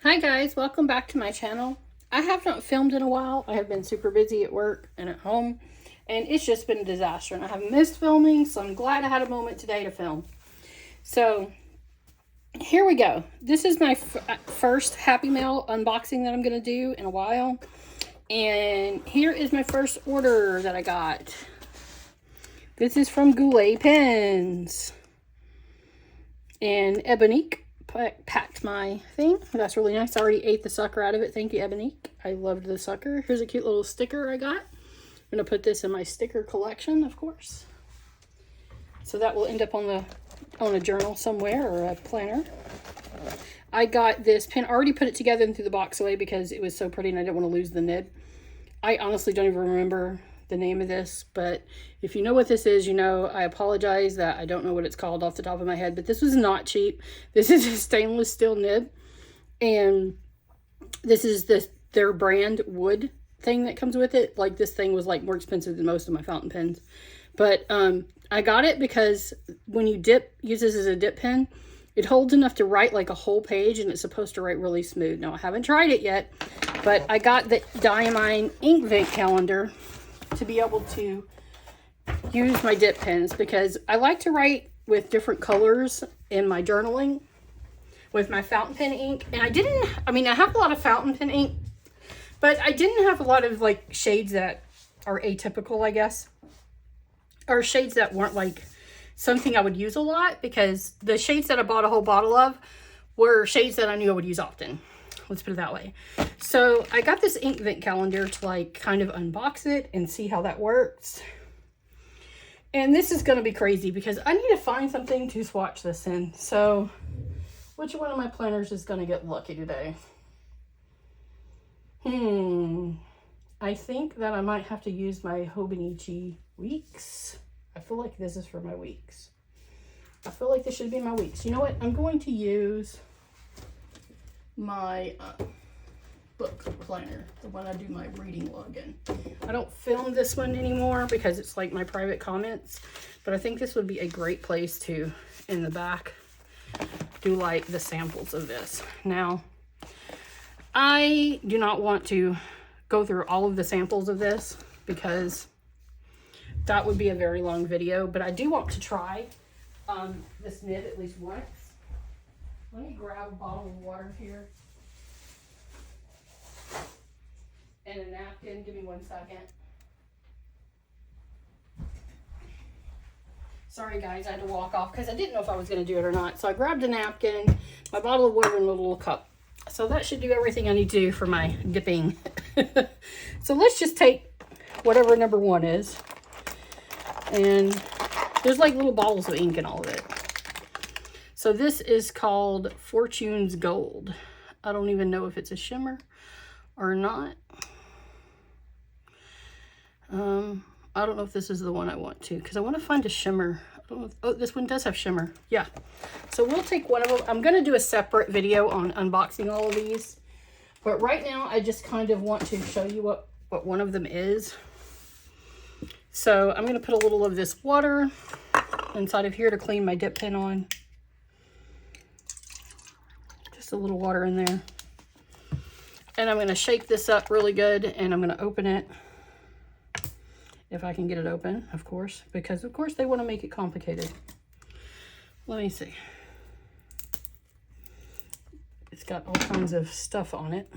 Hi guys, welcome back to my channel. I have not filmed in a while. I have been super busy at work and at home, and it's just been a disaster, and I have missed filming, so I'm glad I had a moment today to film. So here we go. This is my first Happy Mail unboxing that I'm going to do in a while, and here is my first order that I got. This is from Goulet Pens, and Ebonique packed my thing. That's really nice. I already ate the sucker out of it. Thank you, Ebonique. I loved the sucker. Here's a cute little sticker I got. I'm going to put this in my sticker collection, of course. So that will end up on a journal somewhere or a planner. I got this pen. I already put it together and threw the box away because it was so pretty and I didn't want to lose the nib. I honestly don't even remember the name of this, but if you know what this is, you know. I apologize that I don't know what it's called off the top of my head, but this was not cheap. This is a stainless steel nib, and this is their brand wood thing that comes with it. Like, this thing was like more expensive than most of my fountain pens, but I got it because when you use this as a dip pen, it holds enough to write like a whole page, and it's supposed to write really smooth. Now, I haven't tried it yet, but I got the Diamine Inkvent calendar to be able to use my dip pens, because I like to write with different colors in my journaling with my fountain pen ink. And I have a lot of fountain pen ink, but I didn't have a lot of like shades that are atypical, I guess, or shades that weren't like something I would use a lot, because the shades that I bought a whole bottle of were shades that I knew I would use often. Let's put it that way. So I got this Inkvent calendar to like kind of unbox it and see how that works. And this is going to be crazy because I need to find something to swatch this in. So which one of my planners is going to get lucky today? I think that I might have to use my Hobonichi Weeks. I feel like this is for my weeks. I feel like this should be my weeks. You know what? I'm going to use my book planner, the one I do my reading log in. I don't film this one anymore because it's like my private comments, but I think this would be a great place to, in the back, do like the samples of this. Now, I do not want to go through all of the samples of this because that would be a very long video, but I do want to try this nib at least once. Let me grab a bottle of water here and a napkin. Give me 1 second. Sorry guys, I had to walk off because I didn't know if I was going to do it or not. So I grabbed a napkin, my bottle of water, and a little cup. So that should do everything I need to do for my dipping. So let's just take whatever number one is. And there's like little bottles of ink and all of it. So this is called Fortune's Gold. I don't even know if it's a shimmer or not. I don't know if this is the one I want to, because I want to find a shimmer. I don't know if, oh, this one does have shimmer. Yeah. So we'll take one of them. I'm going to do a separate video on unboxing all of these. But right now, I just kind of want to show you what one of them is. So I'm going to put a little of this water inside of here to clean my dip pen on. Just a little water in there. And I'm going to shake this up really good, and I'm going to open it. If I can get it open, of course, because of course they want to make it complicated. Let me see. It's got all kinds of stuff on it,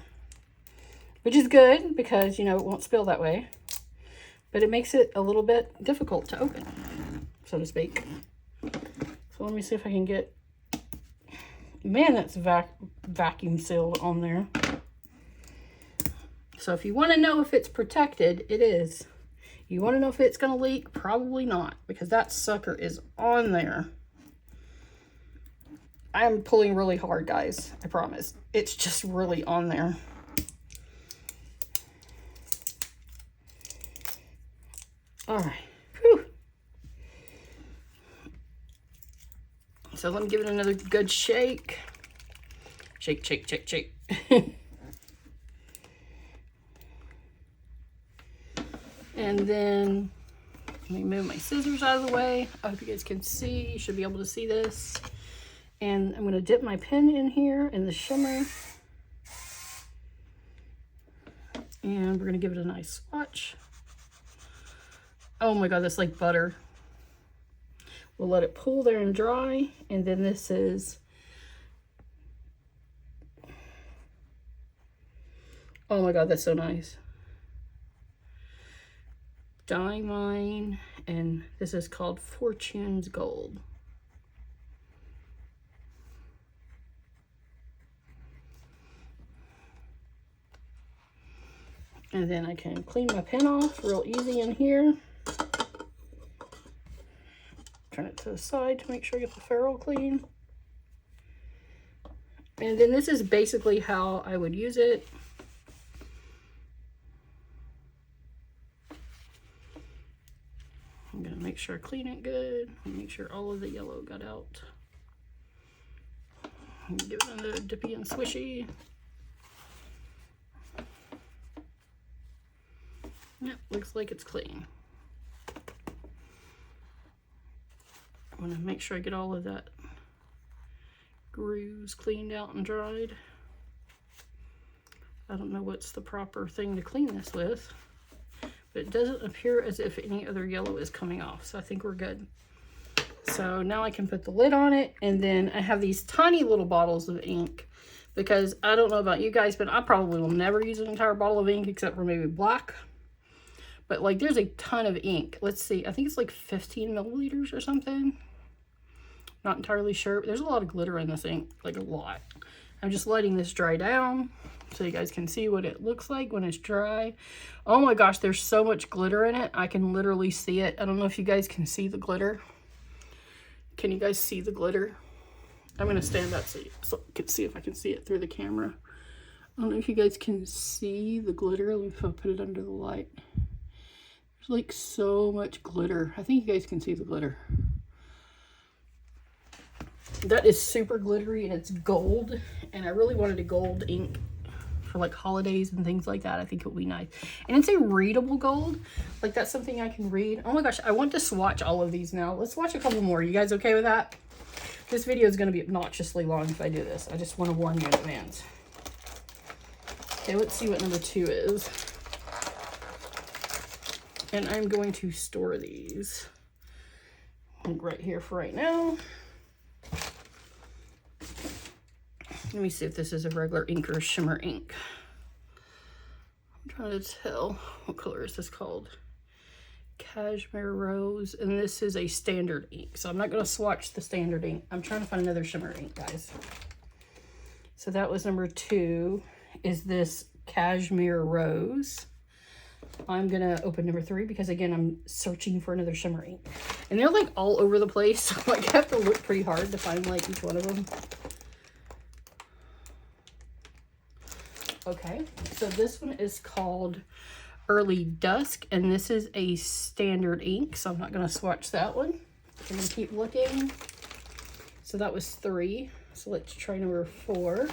which is good because, you know, it won't spill that way, but it makes it a little bit difficult to open, so to speak. So let me see if I can get, man, that's vacuum sealed on there. So if you want to know if it's protected, it is. You want to know if it's going to leak? Probably not, because that sucker is on there. I'm pulling really hard, guys. I promise. It's just really on there. All right. Whew. So let me give it another good shake. Shake, shake, shake, shake. And then let me move my scissors out of the way. I hope you guys can see. You should be able to see this. And I'm going to dip my pen in here in the shimmer. And we're gonna give it a nice swatch. Oh my God, that's like butter. We'll let it pool there and dry. And then this is, oh my God, that's so nice. Diamine, and this is called Fortune's Gold. And then I can clean my pen off real easy in here. Turn it to the side to make sure I get the ferrule clean. And then this is basically how I would use it. I'm gonna make sure I clean it good and make sure all of the yellow got out. Give it another dippy and swishy. Yep, looks like it's clean. I'm gonna make sure I get all of that grooves cleaned out and dried. I don't know what's the proper thing to clean this with, but it doesn't appear as if any other yellow is coming off, so I think we're good. So now I can put the lid on it, and then I have these tiny little bottles of ink because I don't know about you guys, but I probably will never use an entire bottle of ink except for maybe black. But like there's a ton of ink. Let's see, I think it's like 15 milliliters or something. Not entirely sure. There's a lot of glitter in this ink, like a lot. I'm just letting this dry down so you guys can see what it looks like when it's dry. Oh my gosh, there's so much glitter in it. I can literally see it. I don't know if you guys can see the glitter. Can you guys see the glitter? I'm gonna stand up so you can see if I can see it through the camera. I don't know if you guys can see the glitter. Let me put it under the light. There's like so much glitter. I think you guys can see the glitter. That is super glittery and it's gold. And I really wanted a gold ink for like holidays and things like that. I think it would be nice. And it's a readable gold. Like that's something I can read. Oh my gosh, I want to swatch all of these now. Let's watch a couple more. You guys okay with that? This video is going to be obnoxiously long if I do this. I just want to warn you in advance. Okay, let's see what number 2 is. And I'm going to store these like right here for right now. Let me see if this is a regular ink or a shimmer ink. I'm trying to tell what color is this called. Cashmere Rose, and this is a standard ink. So I'm not going to swatch the standard ink. I'm trying to find another shimmer ink, guys. So that was number 2, is this Cashmere Rose. I'm gonna open number 3 because again I'm searching for another shimmer ink, and they're like all over the place, so like I have to look pretty hard to find like each one of them. Okay, so this one is called Early Dusk, and this is a standard ink, so I'm not gonna swatch that one. I'm gonna keep looking. So that was 3, so let's try number 4.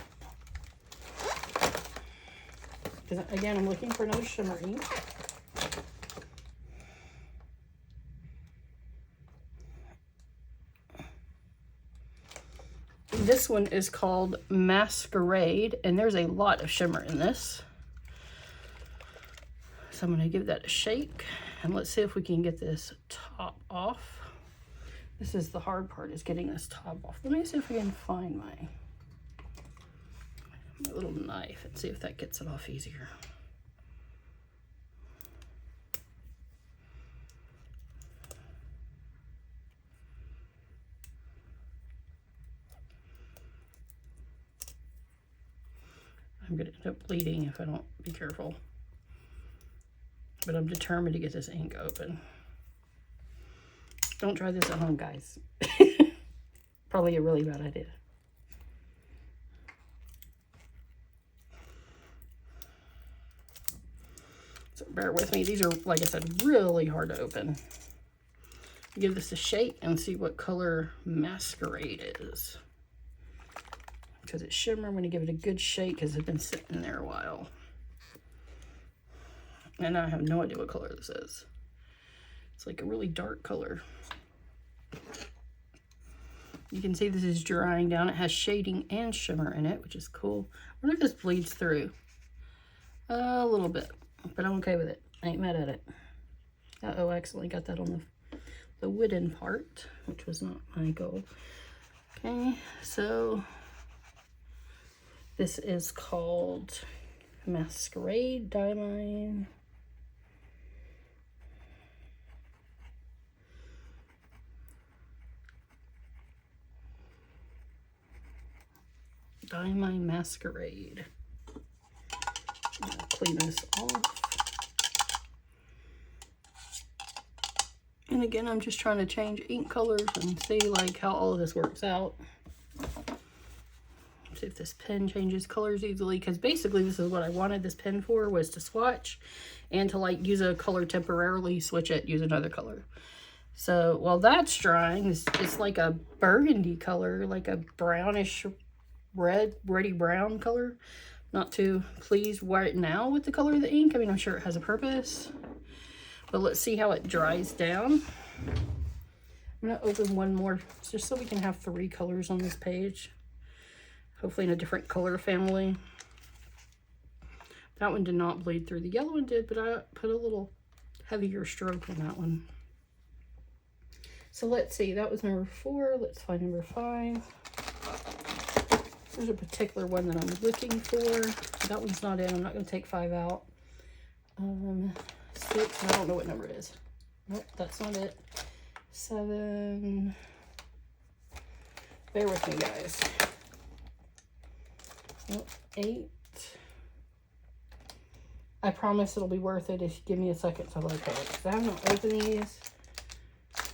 Because again, I'm looking for another shimmer ink. This one is called Masquerade, and there's a lot of shimmer in this. So I'm going to give that a shake, and let's see if we can get this top off. This is the hard part, is getting this top off. Let me see if I can find my little knife and see if that gets it off easier. I'm going to end up bleeding if I don't be careful. But I'm determined to get this ink open. Don't try this at home, guys. Probably a really bad idea. So bear with me. These are, like I said, really hard to open. Give this a shake and see what color Masquerade is. Because it's shimmer, I'm going to give it a good shake because it's been sitting there a while. And I have no idea what color this is. It's like a really dark color. You can see this is drying down. It has shading and shimmer in it, which is cool. I wonder if this bleeds through. A little bit. but I'm okay with it. I ain't mad at it. Uh-oh, I accidentally got that on the wooden part, which was not my goal. Okay, so this is called Masquerade Diamine. Diamine Masquerade. I'm gonna clean this off. And again, I'm just trying to change ink colors and see like how all of this works out. See if this pen changes colors easily, because basically this is what I wanted this pen for, was to swatch and to like use a color temporarily, switch it, use another color. So while that's drying, it's like a burgundy color, like a brownish red, reddy brown color. Not too pleased right now with the color of the ink. I mean, I'm sure it has a purpose, but let's see how it dries down. I'm gonna open one more just so we can have 3 colors on this page. Hopefully in a different color family. That one did not bleed through. The yellow one did, but I put a little heavier stroke on that one. So let's see, that was number 4. Let's find number 5. There's a particular one that I'm looking for. That one's not in. I'm not going to take 5 out. 6, I don't know what number it is. Nope, that's not it. 7. Bear with me, guys. Nope, 8. I promise it'll be worth it if you give me a second to look at it, because I haven't opened these.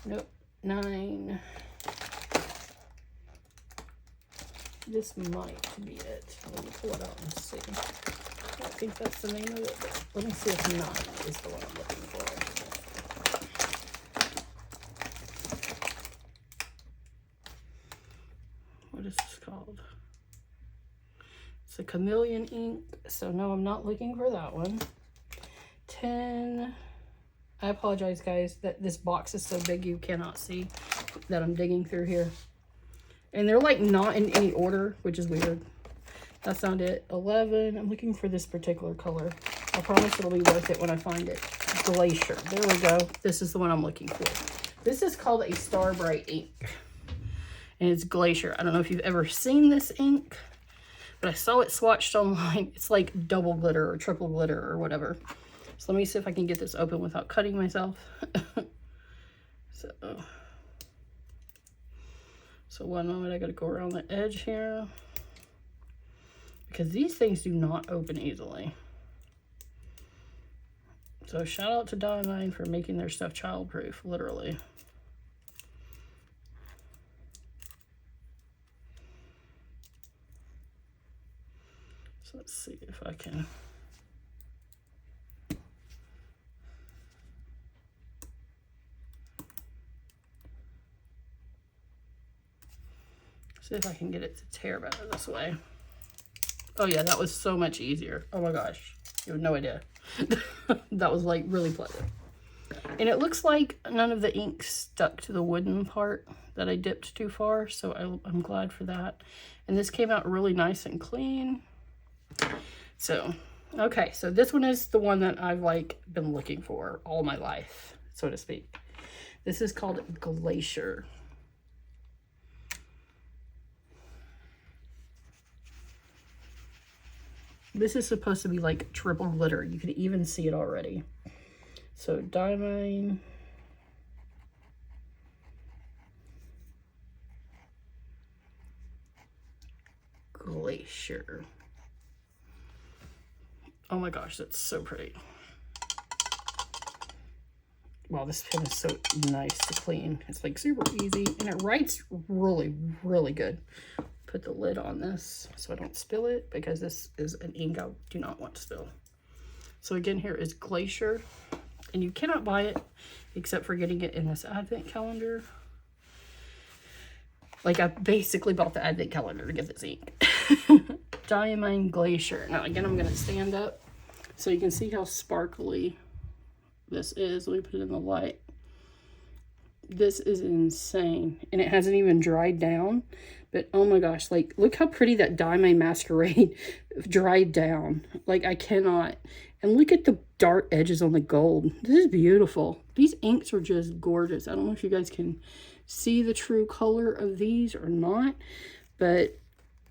Nope, 9. This might be it. Let me pull it out and see. I don't think that's the name of it, but let me see if 9 is the one I'm looking for. What is this called? It's a chameleon ink. So no, I'm not looking for that one. 10. I apologize, guys, that this box is so big you cannot see that I'm digging through here. And they're like not in any order, which is weird. That's not it. 11. I'm looking for this particular color. I promise it'll be worth it when I find it. Glacier. There we go. This is the one I'm looking for. This is called a Star Bright ink. And it's Glacier. I don't know if you've ever seen this ink, but I saw it swatched online. It's like double glitter or triple glitter or whatever. So let me see if I can get this open without cutting myself. So one moment, I gotta go around the edge here, because these things do not open easily. So shout out to Diamine for making their stuff childproof, literally. So let's see if I can. See if I can get it to tear better this way. Oh yeah, that was so much easier. Oh my gosh, you have no idea. That was like really pleasant. And it looks like none of the ink stuck to the wooden part that I dipped too far, so I'm glad for that. And this came out really nice and clean. So, okay, so this one is the one that I've like been looking for all my life, so to speak. This is called Glacier. This is supposed to be like triple glitter. You could even see it already. So Diamine. Glacier. Oh my gosh, that's so pretty. Wow, this pen is so nice to clean. It's like super easy and it writes really, really good. Put the lid on this so I don't spill it, because this is an ink I do not want to spill. So again, here is Glacier, and you cannot buy it except for getting it in this advent calendar. Like, I basically bought the advent calendar to get this ink. Diamine Glacier. Now again, I'm going to stand up so you can see how sparkly this is. Let me put it in the light. This is insane, and it hasn't even dried down But oh my gosh, like, look how pretty that Diamond Masquerade dried down. Like, I cannot. And look at the dark edges on the gold. This is beautiful. These inks are just gorgeous. I don't know if you guys can see the true color of these or not, but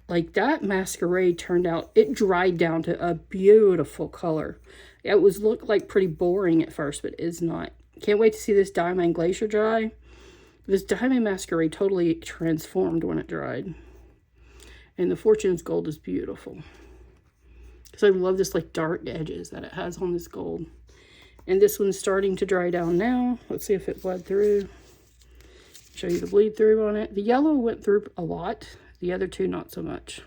like that Masquerade turned out, it dried down to a beautiful color. It looked like pretty boring at first, but it's not. Can't wait to see this Diamond Glacier dry. This Diamond Masquerade totally transformed when it dried. And the Fortune's gold is beautiful. Because I love this like dark edges that it has on this gold. And this one's starting to dry down now. Let's see if it bled through. Show you the bleed through on it. The yellow went through a lot. The other two, not so much.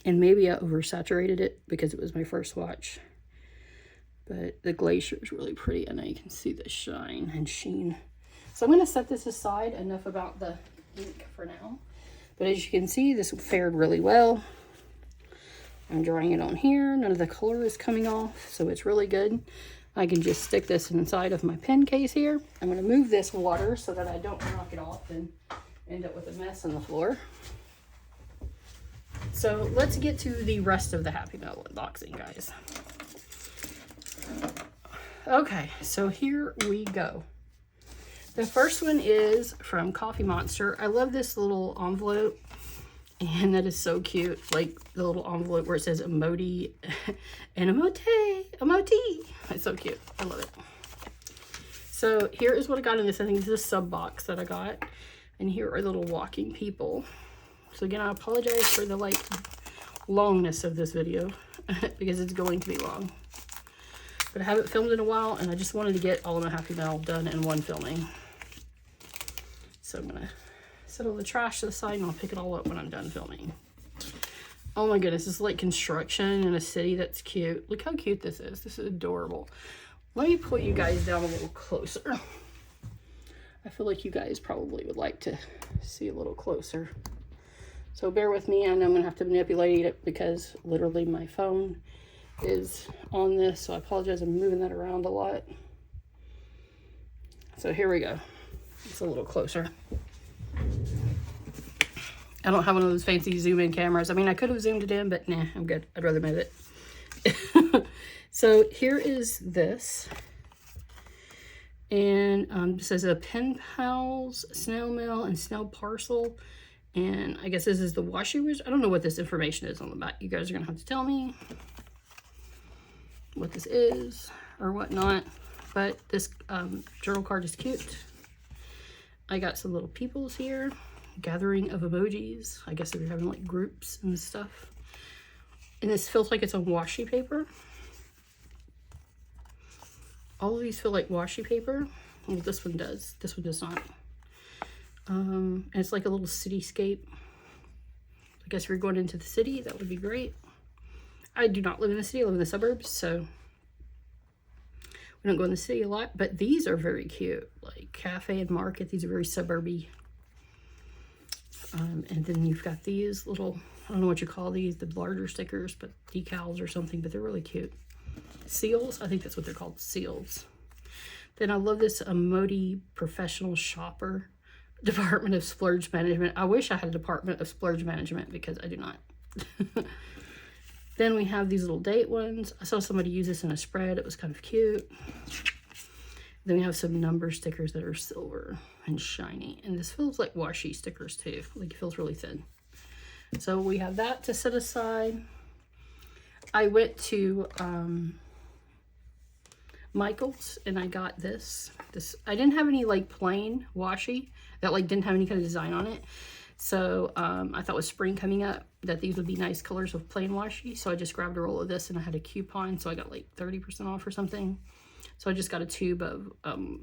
And maybe I oversaturated it because it was my first swatch. But the Glacier is really pretty. And now you can see the shine and sheen. So I'm going to set this aside. Enough about the ink for now. But as you can see, this fared really well. I'm drying it on here. None of the color is coming off. So it's really good. I can just stick this inside of my pen case here. I'm going to move this water so that I don't knock it off and end up with a mess on the floor. So let's get to the rest of the Happy Mail unboxing, guys. Okay, so here we go. The first one is from Coffee Monster. I love this little envelope. And that is so cute. Like the little envelope where it says emoji and emoji. It's so cute. I love it. So here is what I got in this. I think this is a sub box that I got. And here are little walking people. So again, I apologize for the like longness of this video because it's going to be long. But I haven't filmed in a while and I just wanted to get all of my Happy Mail done in one filming. So I'm gonna set all the trash to the side and I'll pick it all up when I'm done filming. Oh my goodness, this is like construction in a city. That's cute. Look how cute this is. This is adorable. Let me put you guys down a little closer. I feel like you guys probably would like to see a little closer. So bear with me. I know I'm gonna have to manipulate it because literally my phone is on this. So I apologize, I'm moving that around a lot. So here we go. It's a little closer. I don't have one of those fancy zoom in cameras. I mean, I could have zoomed it in, but nah, I'm good. I'd rather move it. So here is this. And it says a Pen Pals, Snail Mail, and Snail Parcel. And I guess this is the washi wizard. I don't know what this information is on the back. You guys are going to have to tell me what this is or whatnot. But this journal card is cute. I got some little peoples here. Gathering of emojis. I guess if you're having like groups and stuff. And this feels like it's on washi paper. All of these feel like washi paper. Well, this one does. This one does not. And it's like a little cityscape. I guess if you're going into the city, that would be great. I do not live in the city. I live in the suburbs, so we don't go in the city a lot. But these are very cute. Like cafe and market. These are very suburby. And then you've got these little, I don't know what you call these, the larger stickers, but decals or something, but they're really cute. Seals, I think that's what they're called, seals. Then I love this Emoji Professional Shopper, Department of Splurge Management. I wish I had a Department of Splurge Management because I do not. Then we have these little date ones. I saw somebody use this in a spread. It was kind of cute. Then we have some number stickers that are silver and shiny. And this feels like washi stickers too. Like it feels really thin. So we have that to set aside. I went to Michael's and I got this. I didn't have any like plain washi that like didn't have any kind of design on it. So I thought with spring coming up that these would be nice colors with plain washi. So I just grabbed a roll of this and I had a coupon. So I got like 30% off or something. So I just got a tube of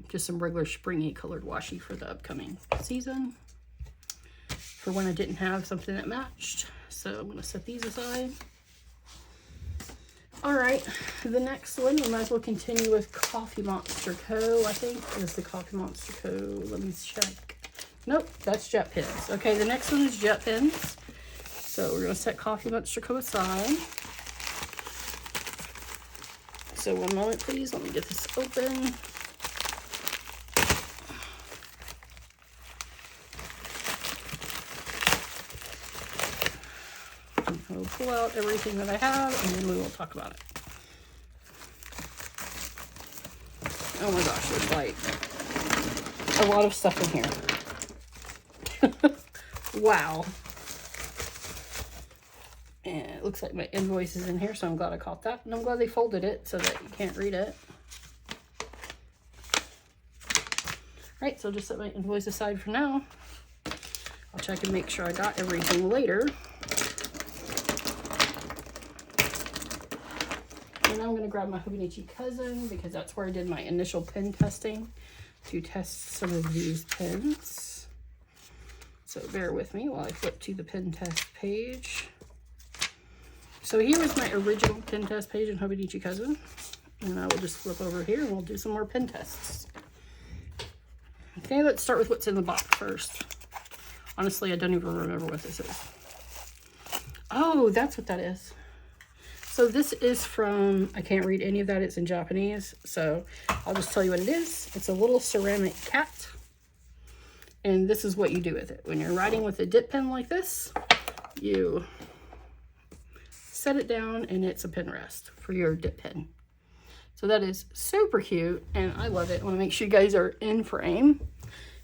just some regular springy colored washi for the upcoming season. For when I didn't have something that matched. So I'm going to set these aside. Alright, the next one, we might as well continue with Coffee Monster Co. I think is the Coffee Monster Co. Let me check. Nope, that's Jet Pens. Okay, the next one is Jet Pens. So we're going to set Coffee Monster Co. aside. So one moment, please. Let me get this open. I'll pull out everything that I have, and then we will talk about it. Oh my gosh, there's like a lot of stuff in here. Wow. And it looks like my invoice is in here, so I'm glad I caught that. And I'm glad they folded it so that you can't read it. Alright, so I'll just set my invoice aside for now. I'll check and make sure I got everything later. And now I'm going to grab my Hobonichi Cousin because that's where I did my initial pen testing to test some of these pens. So bear with me while I flip to the pen test page. So here is my original pen test page in Hobonichi Cousin. And I will just flip over here and we'll do some more pen tests. Okay, let's start with what's in the box first. Honestly, I don't even remember what this is. Oh, that's what that is. So this is from, I can't read any of that, it's in Japanese. So I'll just tell you what it is. It's a little ceramic cat. And this is what you do with it. When you're writing with a dip pen like this, you set it down and it's a pen rest for your dip pen. So that is super cute and I love it. I want to make sure you guys are in frame.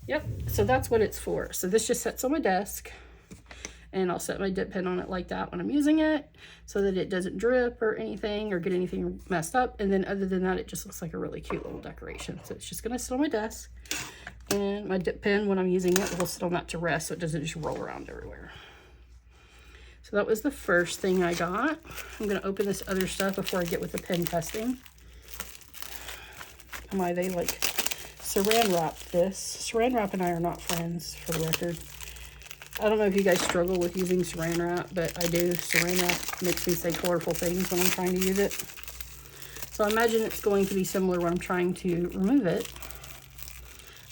Yep, so that's what it's for. So this just sits on my desk and I'll set my dip pen on it like that when I'm using it so that it doesn't drip or anything or get anything messed up. And then other than that, it just looks like a really cute little decoration. So it's just going to sit on my desk and my dip pen, when I'm using it, will sit on that to rest so it doesn't just roll around everywhere. So that was the first thing I got. I'm going to open this other stuff before I get with the pen testing. They like saran wrapped this. Saran wrap and I are not friends, for the record. I don't know if you guys struggle with using saran wrap, but I do. Saran wrap makes me say colorful things when I'm trying to use it. So I imagine it's going to be similar when I'm trying to remove it.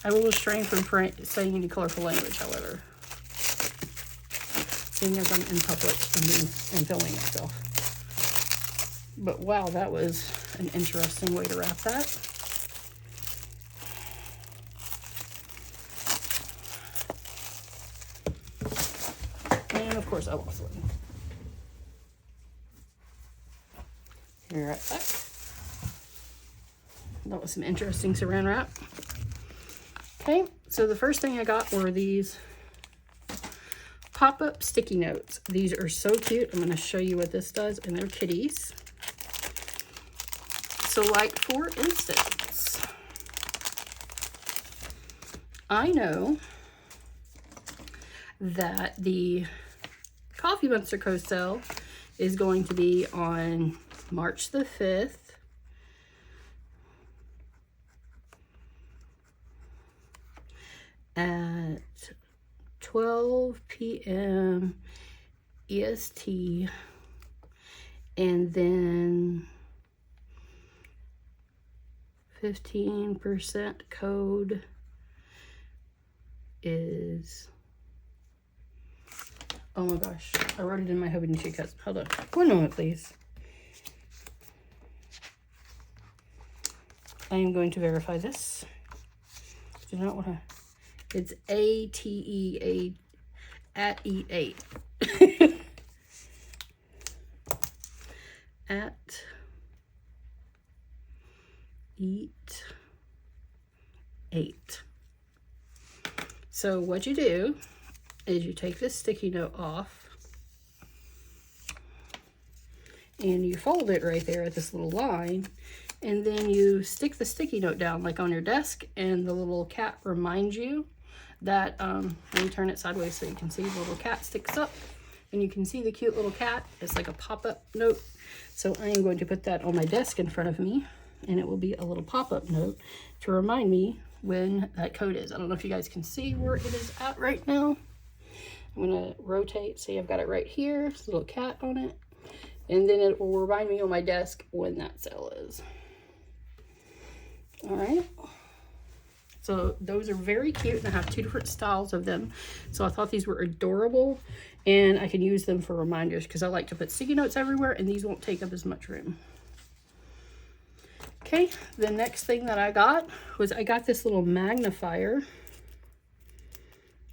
I will restrain from saying any colorful language, however, seeing as I'm in public and filming myself. But wow, that was an interesting way to wrap that. And of course I lost one. Here right back. That was some interesting saran wrap. Okay, so the first thing I got were these pop-up sticky notes. These are so cute. I'm going to show you what this does, and they're kitties. So like, for instance, I know that the Coffee Monster Co. sale is going to be on March the 5th. At 12 p.m. EST, and then 15% code is, oh my gosh, I wrote it in my Hobonichi Cousin. Hold on, 1 moment please. I am going to verify this. Do not want to. It's ATE8 at E8. At Eat 8. So what you do is you take this sticky note off and you fold it right there at this little line, and then you stick the sticky note down like on your desk, and the little cat reminds you that let me turn it sideways so you can see the little cat sticks up and you can see the cute little cat. It's like a pop-up note. So I am going to put that on my desk in front of me, and it will be a little pop-up note to remind me when that code is. I don't know if you guys can see where it is at right now. I'm going to rotate. See, I've got it right here. There's a little cat on it. And then it will remind me on my desk when that sale is. All right. So those are very cute, and I have 2 different styles of them. So I thought these were adorable, and I can use them for reminders because I like to put sticky notes everywhere, and these won't take up as much room. Okay, the next thing that I got was I got this little magnifier.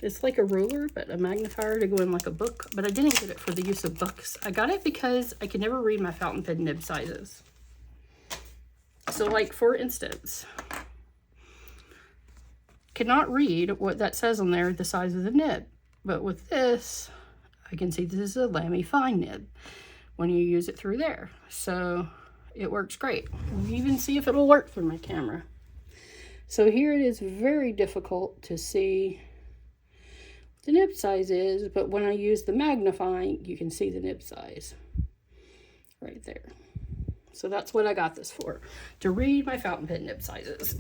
It's like a ruler, but a magnifier to go in like a book. But I didn't get it for the use of books. I got it because I can never read my fountain pen nib sizes. So like, for instance, cannot read what that says on there, the size of the nib. But with this, I can see this is a Lamy fine nib when you use it through there. So it works great. We'll even see if it'll work through my camera. So here it is very difficult to see what the nib size is, but when I use the magnifying, you can see the nib size right there. So that's what I got this for, to read my fountain pen nib sizes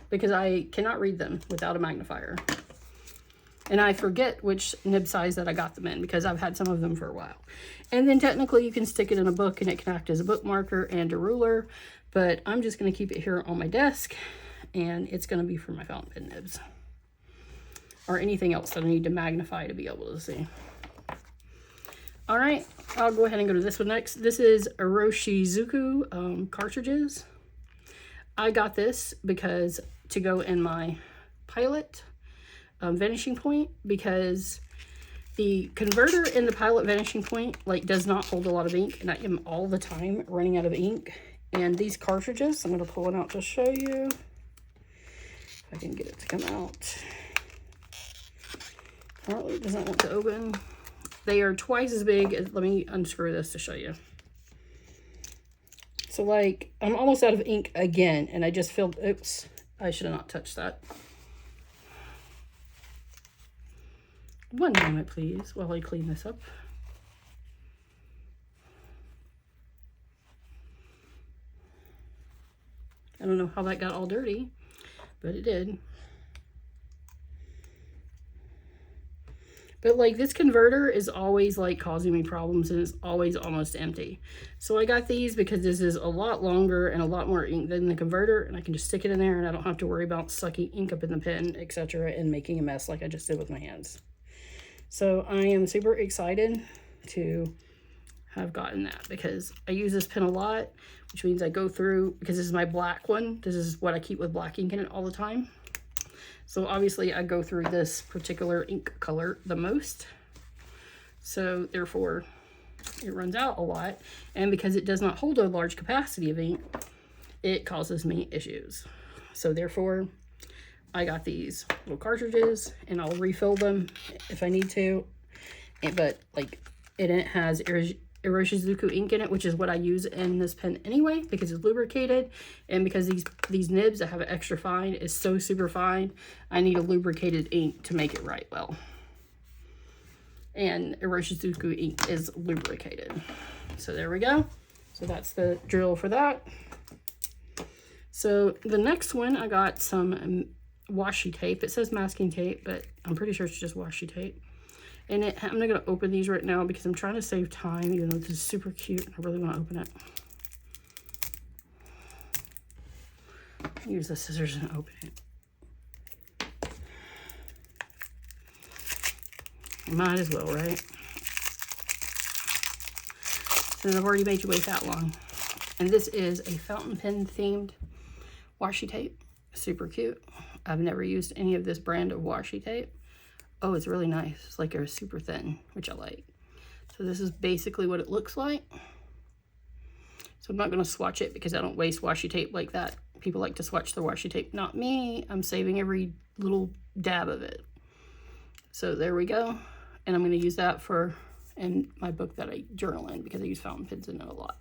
because I cannot read them without a magnifier. And I forget which nib size that I got them in because I've had some of them for a while. And then technically you can stick it in a book and it can act as a bookmarker and a ruler, but I'm just going to keep it here on my desk, and it's going to be for my fountain pen nibs or anything else that I need to magnify to be able to see. All right, I'll go ahead and go to this one next. This is Iroshizuku cartridges. I got this because to go in my Pilot vanishing point, because the converter in the Pilot vanishing point like does not hold a lot of ink, and I am all the time running out of ink. And these cartridges, I'm going to pull it out to show you if I can get it to come out. Apparently it doesn't want to open. They are twice as big as, let me unscrew this to show you. So like, I'm almost out of ink again, and I just filled, oops, I should have not touched that. One moment, please, while I clean this up. I don't know how that got all dirty, but it did. But like, this converter is always like causing me problems, and it's always almost empty. So I got these because this is a lot longer and a lot more ink than the converter, and I can just stick it in there and I don't have to worry about sucking ink up in the pen, etc., and making a mess like I just did with my hands. So I am super excited to have gotten that because I use this pen a lot, which means I go through, because this is my black one, this is what I keep with black ink in it all the time. So obviously I go through this particular ink color the most. So therefore it runs out a lot. And because it does not hold a large capacity of ink, it causes me issues. So therefore I got these little cartridges, and I'll refill them if I need to. But like, it has Iroshizuku ink in it, which is what I use in this pen anyway, because it's lubricated, and because these nibs that have an extra fine is so super fine, I need a lubricated ink to make it write well. And Iroshizuku ink is lubricated. So there we go. So that's the drill for that. So the next one, I got some washi tape. It says masking tape, but I'm pretty sure it's just washi tape. And I'm not going to open these right now because I'm trying to save time, even though this is super cute. I really want to open it. Use the scissors and open it. Might as well, right? Since I've already made you wait that long. And this is a fountain pen themed washi tape. Super cute. I've never used any of this brand of washi tape. Oh, it's really nice. It's like a super thin, which I like. So this is basically what it looks like. So I'm not going to swatch it because I don't waste washi tape like that. People like to swatch the washi tape. Not me. I'm saving every little dab of it. So there we go. And I'm going to use that for in my book that I journal in, because I use fountain pens in it a lot.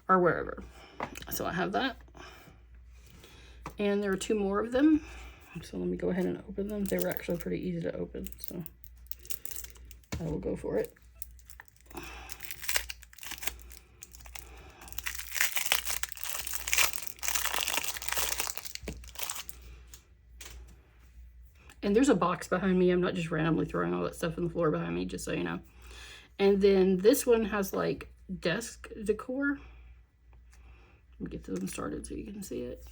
Or wherever. So I have that. And there are 2 more of them. So let me go ahead and open them. They were actually pretty easy to open, so I will go for it. And there's a box behind me. I'm not just randomly throwing all that stuff on the floor behind me, just so you know. And then this one has like desk decor. Let me get this one started so you can see it.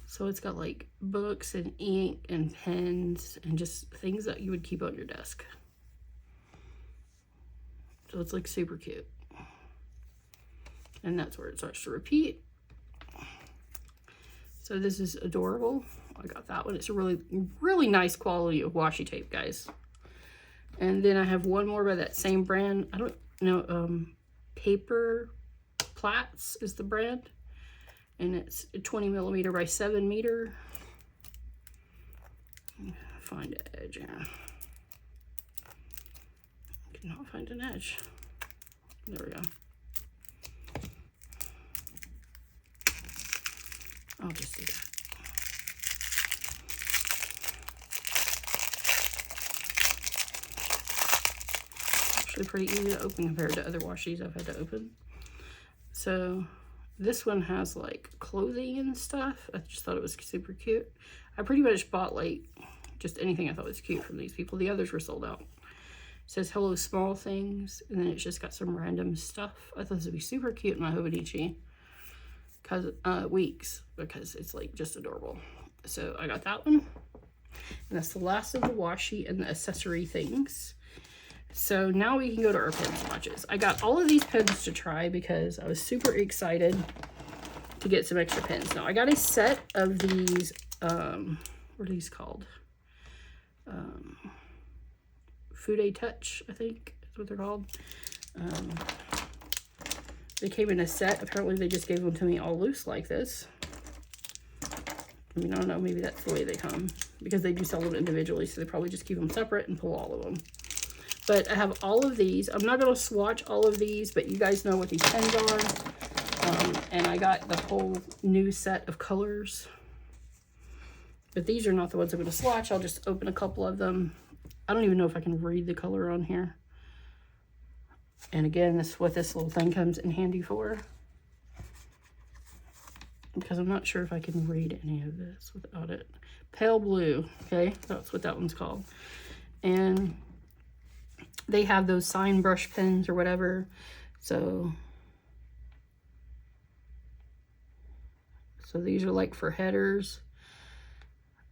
So it's got like books and ink and pens and just things that you would keep on your desk. So it's like super cute. And that's where it starts to repeat. So this is adorable. I got that one. It's a really, really nice quality of washi tape, guys. And then I have one more by that same brand. I don't know, Paper Platts is the brand. And it's 20 millimeter by 7 meter. Find an edge, yeah. Cannot find an edge. There we go. I'll just do that. Actually pretty easy to open compared to other washies I've had to open. So this one has like clothing and stuff. I just thought it was super cute. I pretty much bought like just anything I thought was cute from these people. The others were sold out. It says hello small things, and then it's just got some random stuff. I thought this would be super cute in my Hobonichi weeks, because it's like just adorable. So I got that one, and that's the last of the washi and the accessory things. So now we can go to our pen swatches. I got all of these pens to try because I was super excited to get some extra pens. Now I got a set of these, what are these called? Fude Touch, I think is what they're called. They came in a set. Apparently they just gave them to me all loose like this. I mean, I don't know, maybe that's the way they come, because they do sell them individually, so they probably just keep them separate and pull all of them. But I have all of these. I'm not going to swatch all of these, but you guys know what these pens are. And I got the whole new set of colors. But these are not the ones I'm going to swatch. I'll just open a couple of them. I don't even know if I can read the color on here. And again, this is what this little thing comes in handy for. Because I'm not sure if I can read any of this without it. Pale blue, okay? That's what that one's called. And they have those sign brush pens or whatever. So these are like for headers.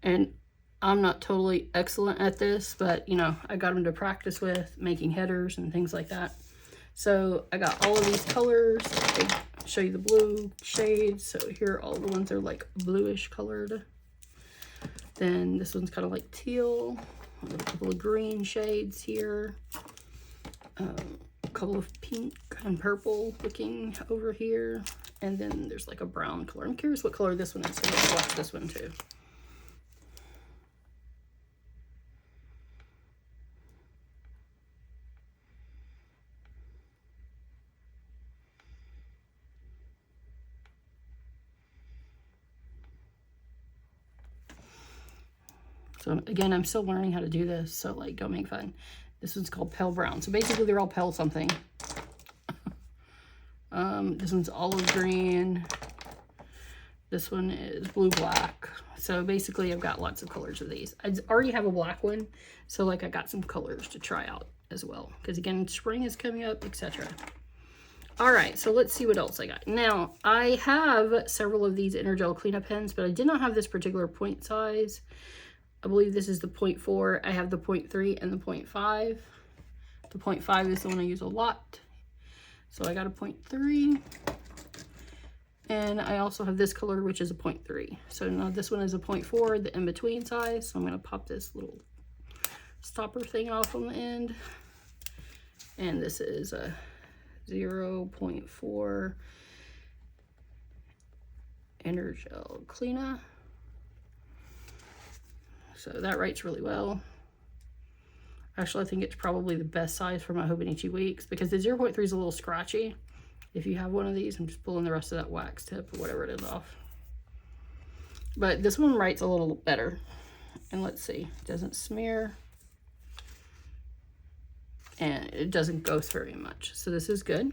And I'm not totally excellent at this, but you know, I got them to practice with making headers and things like that. So I got all of these colors. I'll show you the blue shades. So here all the ones are like bluish colored. Then this one's kind of like teal. A couple of green shades here. A couple of pink and purple looking over here. And then there's like a brown color. I'm curious what color this one is, so let's watch this one too. So again, I'm still learning how to do this, so like, don't make fun. This one's called Pale Brown. So basically they're all pale something. This one's olive green. This one is blue black. So basically I've got lots of colors of these. I already have a black one, so like I got some colors to try out as well. Because again, spring is coming up, etc. All right, so let's see what else I got. Now, I have several of these Energel cleanup pens, but I did not have this particular point size. I believe this is the 0.4. I have the 0.3 and the 0.5. The 0.5 is the one I use a lot. So I got a 0.3. And I also have this color, which is a 0.3. So now this one is a 0.4, the in-between size. So I'm going to pop this little stopper thing off on the end. And this is a 0.4 Energel cleanup. So that writes really well. Actually, I think it's probably the best size for my Hobonichi Weeks, because the 0.3 is a little scratchy. If you have one of these, I'm just pulling the rest of that wax tip or whatever it is off. But this one writes a little better. And let's see, it doesn't smear. And it doesn't ghost very much. So this is good.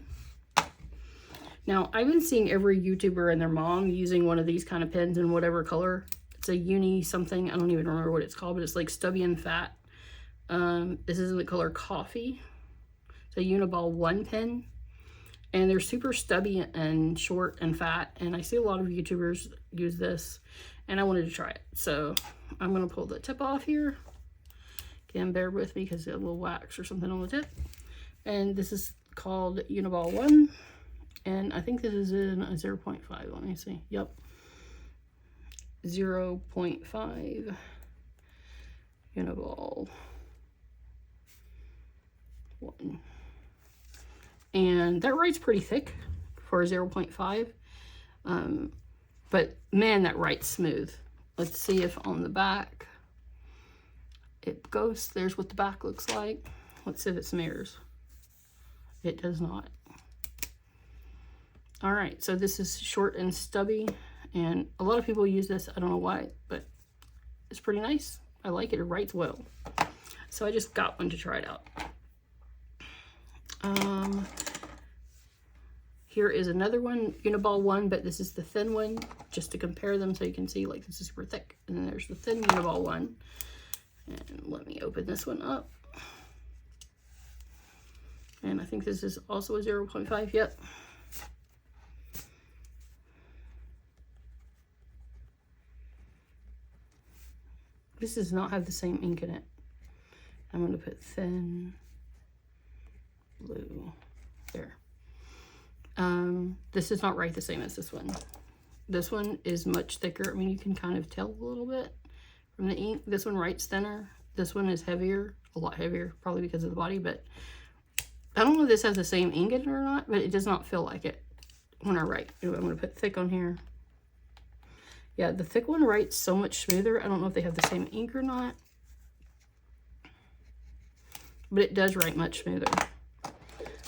Now, I've been seeing every YouTuber and their mom using one of these kind of pens in whatever color. It's a uni something. I don't even remember what it's called, but it's like stubby and fat. This is in the color coffee. It's a Uniball 1 pen. And they're super stubby and short and fat. And I see a lot of YouTubers use this. And I wanted to try it. So I'm going to pull the tip off here. Again, bear with me because there's a little wax or something on the tip. And this is called Uniball 1. And I think this is in a 0.5. Let me see. Yep. 0.5 Uniball 1. And that writes pretty thick for 0.5. But man, that writes smooth. Let's see if on the back it goes. There's what the back looks like. Let's see if it smears. It does not. All right, so this is short and stubby, and a lot of people use this. I don't know why, but it's pretty nice. I like it. It writes well. So I just got one to try it out. Here is another one, Uniball 1, but this is the thin one, just to compare them so you can see, like, this is super thick. And then there's the thin Uniball 1. And let me open this one up. And I think this is also a 0.5, yep. This does not have the same ink in it. I'm going to put thin blue there. This does not write the same as this one. This one is much thicker. I mean, you can kind of tell a little bit from the ink. This one writes thinner. This one is heavier, a lot heavier, probably because of the body, but I don't know if this has the same ink in it or not, but it does not feel like it when I write. Anyway, I'm going to put thick on here. Yeah, the thick one writes so much smoother. I don't know if they have the same ink or not, but it does write much smoother.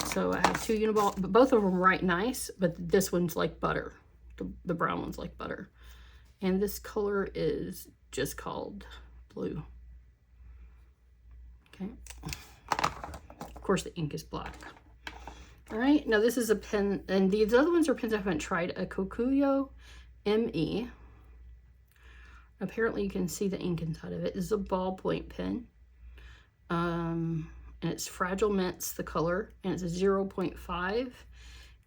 So I have 2 Uniball, but both of them write nice, but this one's like butter. The brown one's like butter. And this color is just called blue. Okay. Of course, the ink is black. All right, now this is a pen, and these other ones are pens I haven't tried. A Kokuyo ME. Apparently you can see the ink inside of it. This is a ballpoint pen. And it's Fragile Mints, the color, and it's a 0.5,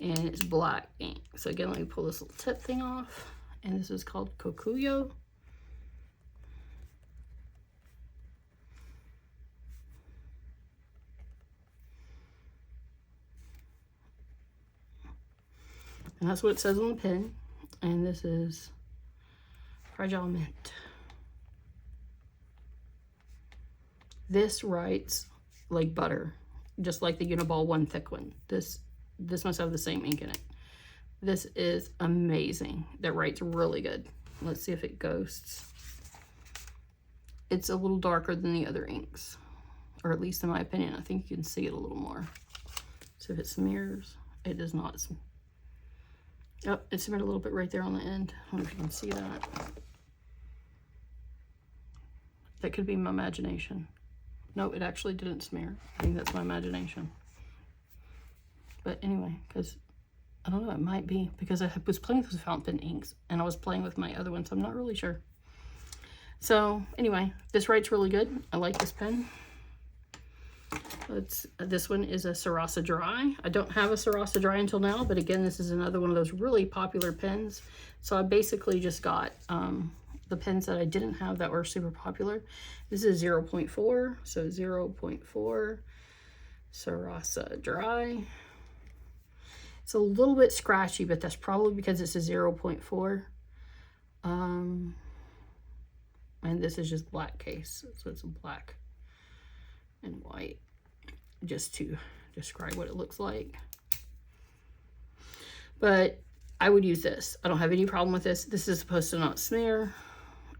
and it's black ink. So again, let me pull this little tip thing off, and this is called Kokuyo. And that's what it says on the pen. And this is Fragile Mint. This writes like butter, just like the Uniball 1 thick one. This must have the same ink in it. This is amazing. That writes really good. Let's see if it ghosts. It's a little darker than the other inks, or at least in my opinion. I think you can see it a little more. So if it smears, it does not. Oh, it smeared a little bit right there on the end. I don't know if you can see that. That could be my imagination. No, it actually didn't smear. I think that's my imagination. But anyway, because I don't know, it might be because I was playing with fountain pen inks and I was playing with my other one, so I'm not really sure. So anyway, this writes really good. I like this pen. This one is a Sarasa Dry. I don't have a Sarasa Dry until now, but again, this is another one of those really popular pens. So I basically just got the pens that I didn't have that were super popular. This is 0.4, so 0.4 Sarasa Dry. It's a little bit scratchy, but that's probably because it's a 0.4. And this is just black case, so it's black and white, just to describe what it looks like. But I would use this. I don't have any problem with this. This is supposed to not smear,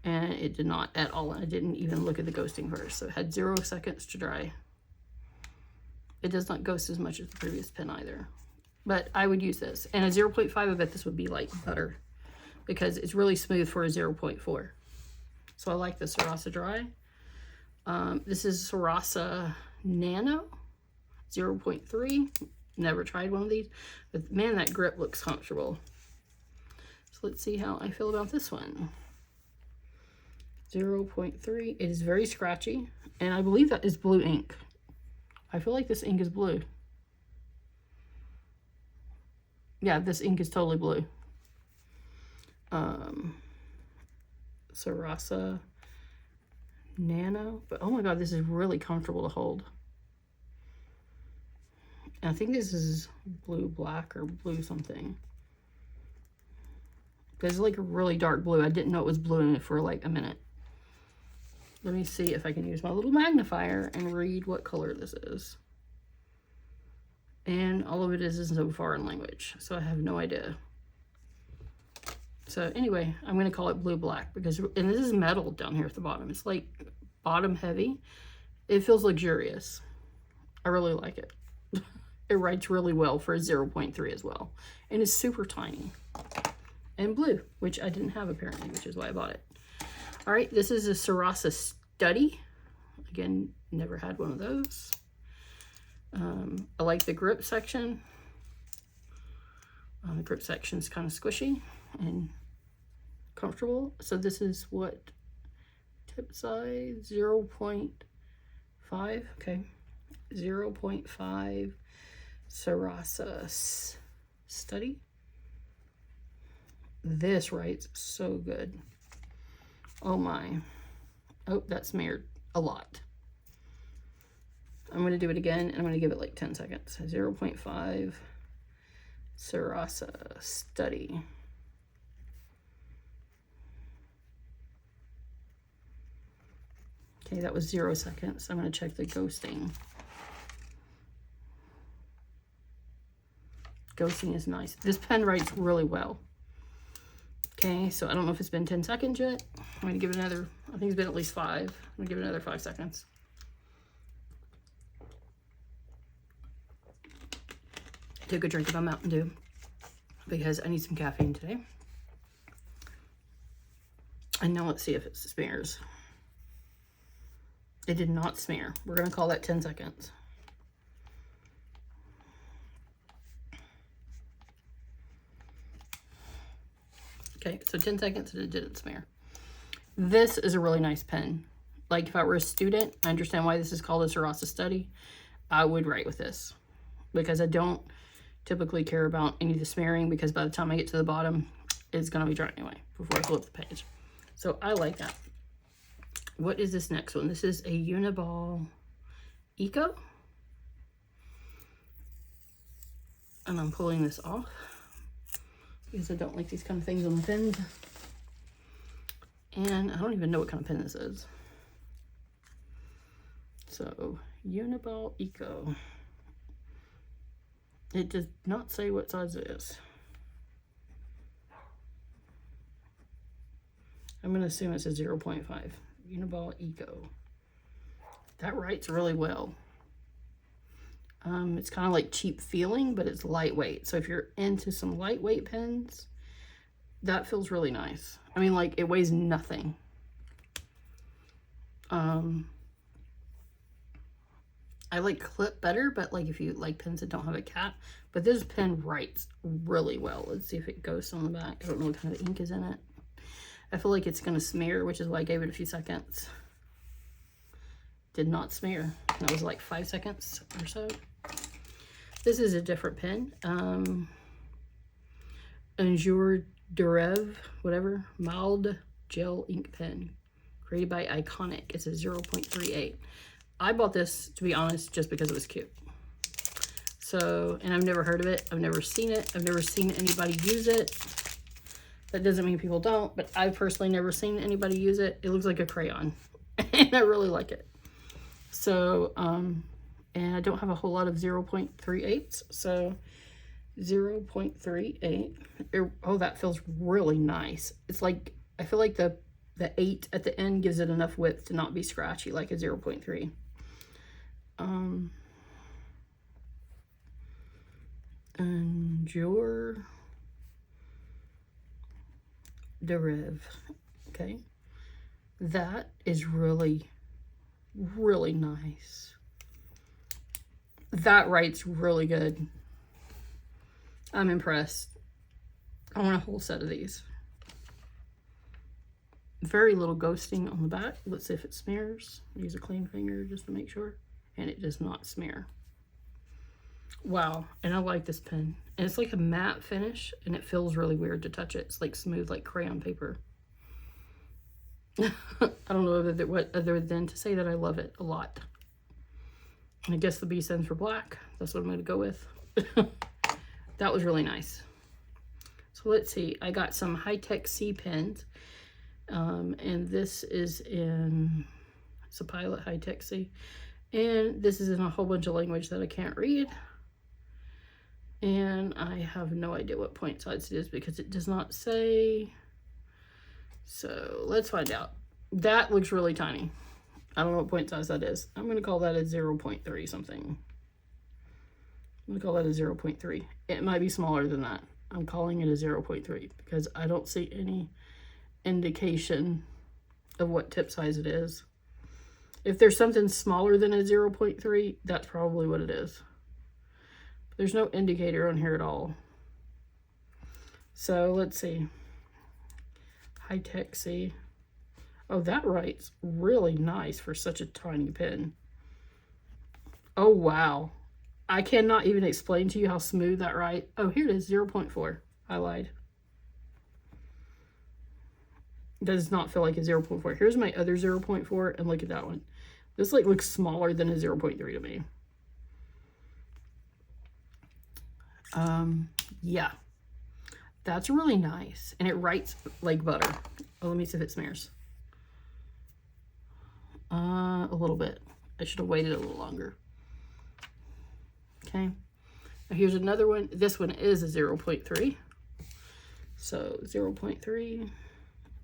and it did not at all. I didn't even look at the ghosting first, so it had 0 seconds to dry. It does not ghost as much as the previous pen either, but I would use this. And a 0.5, I bet this would be like butter because it's really smooth for a 0.4. So I like the Sarasa Dry. This is Sarasa Nano 0.3. Never tried one of these, but man, that grip looks comfortable. So let's see how I feel about this one. 0.3. It is very scratchy, and I believe that is blue ink. I feel like this ink is blue. Yeah, this ink is totally blue. Sarasa Nano, but oh my god, this is really comfortable to hold. And I think this is blue black or blue something. Because it's like a really dark blue. I didn't know it was blue in it for like a minute. Let me see if I can use my little magnifier and read what color this is. And all of it is in foreign language, so I have no idea. So anyway, I'm going to call it blue black because, and this is metal down here at the bottom. It's like bottom heavy. It feels luxurious. I really like it. It writes really well for a 0.3 as well. And it's super tiny. And blue, which I didn't have apparently, which is why I bought it. All right, this is a Sarasa Study. Again, never had one of those. I like the grip section. The grip section is kind of squishy and comfortable. So this is what tip size 0.5. Okay, 0.5 Sarasa Study. This writes so good. Oh my. Oh, that smeared a lot. I'm going to do it again, and I'm going to give it like 10 seconds. 0.5 Sarasa Study. Okay, that was 0 seconds. I'm going to check the ghosting. Ghosting is nice. This pen writes really well. Okay, so I don't know if it's been 10 seconds yet. I'm going to give it another, I think it's been at least 5. I'm going to give it another 5 seconds. Take a drink of my Mountain Dew because I need some caffeine today. And now let's see if it smears. It did not smear. We're going to call that 10 seconds. Okay, so 10 seconds and it didn't smear. This is a really nice pen. Like if I were a student, I understand why this is called a Sarasa Study. I would write with this because I don't typically care about any of the smearing because by the time I get to the bottom, it's going to be dry anyway before I flip the page. So I like that. What is this next one? This is a Uniball Eco. And I'm pulling this off because I don't like these kind of things on the pens. And I don't even know what kind of pen this is. So, Uniball Eco. It does not say what size it is. I'm going to assume it's a 0.5. Uniball Eco. That writes really well. It's kind of like cheap feeling, but it's lightweight. So if you're into some lightweight pens, that feels really nice. I mean, like, it weighs nothing. I like clip better, but like if you like pens that don't have a cap, but this pen writes really well. Let's see if it goes on the back. I don't know what kind of ink is in it. I feel like it's going to smear, which is why I gave it a few seconds. Did not smear. That was like 5 seconds or so. This is a different pen. Unjour Derev, whatever, mild gel ink pen, created by Iconic. It's a 0.38. I bought this, to be honest, just because it was cute. So, and I've never heard of it. I've never seen it. I've never seen anybody use it. That doesn't mean people don't, but I've personally never seen anybody use it. It looks like a crayon, and I really like it. So, and I don't have a whole lot of 0.38s, so 0.38. Oh, that feels really nice. It's like, I feel like the 8 at the end gives it enough width to not be scratchy like a 0.3. Unjour Derev. Okay. That is really, really nice. That writes really good. I'm impressed. I want a whole set of these. Very little ghosting on the back. Let's see if it smears. Use a clean finger just to make sure. And it does not smear. Wow. And I like this pen. And it's like a matte finish, and it feels really weird to touch it. It's like smooth, like crayon paper. I don't know what other than to say that I love it a lot. And I guess the B stands for black. That's what I'm going to go with. That was really nice. So let's see, I got some Hi-Tec-C pens. And this is in, it's a Pilot Hi-Tec-C. And this is in a whole bunch of language that I can't read. And I have no idea what point size it is because it does not say. So let's find out. That looks really tiny. I don't know what point size that is. I'm going to call that a 0.3 something. I'm going to call that a 0.3. It might be smaller than that. I'm calling it a 0.3 because I don't see any indication of what tip size it is. If there's something smaller than a 0.3, that's probably what it is. There's no indicator on here at all. So let's see. Hi-Tec-C. Oh, that writes really nice for such a tiny pen. Oh, wow. I cannot even explain to you how smooth that writes. Oh, here it is, 0.4. I lied. It does not feel like a 0.4. Here's my other 0.4, and look at that one. This like looks smaller than a 0.3 to me. Yeah, that's really nice, and it writes like butter. Oh, let me see if it smears. A little bit. I should have waited a little longer. Okay, now here's another one. This one is a 0.3. So 0.3.